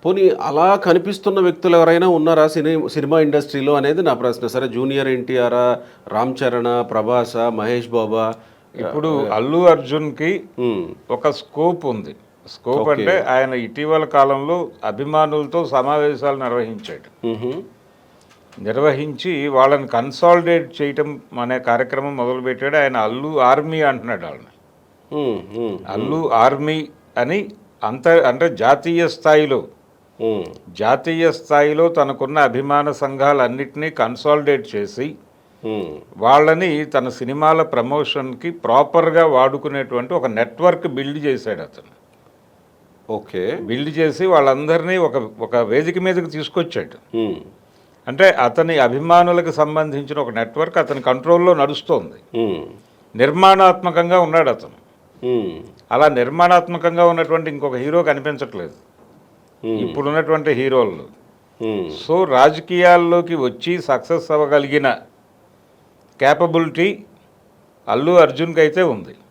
పోనీ అలా కనిపిస్తున్న వ్యక్తులు ఎవరైనా ఉన్నారా సినిమా ఇండస్ట్రీలో అనేది నా ప్రశ్న. సరే జూనియర్ ఎన్టీఆరా, రామ్ చరణా, ప్రభాసా, మహేష్ బాబా? ఇప్పుడు అల్లు అర్జున్కి ఒక స్కోప్ ఉంది. Scope okay. అంటే ఆయన ఇటీవల కాలంలో అభిమానులతో సమావేశాలు నిర్వహించాడు. నిర్వహించి వాళ్ళని కన్సాలిడేట్ చేయటం అనే కార్యక్రమం మొదలుపెట్టాడు. ఆయన అల్లు ఆర్మీ అంటున్నాడు వాళ్ళని. అల్లు ఆర్మీ అని అంటే జాతీయ స్థాయిలో తనకున్న అభిమాన సంఘాలన్నింటినీ కన్సాలిడేట్ చేసి వాళ్ళని తన సినిమాల ప్రమోషన్కి ప్రాపర్గా వాడుకునేటువంటి ఒక నెట్వర్క్ బిల్డ్ చేశాడు అతను. ఓకే. బిల్డ్ చేసి వాళ్ళందరినీ ఒక వేదిక మీదకి తీసుకొచ్చాడు. అంటే అతని అభిమానులకు సంబంధించిన ఒక నెట్వర్క్ అతని కంట్రోల్లో నడుస్తోంది. నిర్మాణాత్మకంగా ఉన్నాడు అతను. అలా నిర్మాణాత్మకంగా ఉన్నటువంటి ఇంకొక హీరో కనిపించట్లేదు ఇప్పుడున్నటువంటి హీరోల్లో. సో రాజకీయాల్లోకి వచ్చి సక్సెస్ అవ్వగలిగిన క్యాపబిలిటీ అల్లు అర్జున్కి అయితే ఉంది.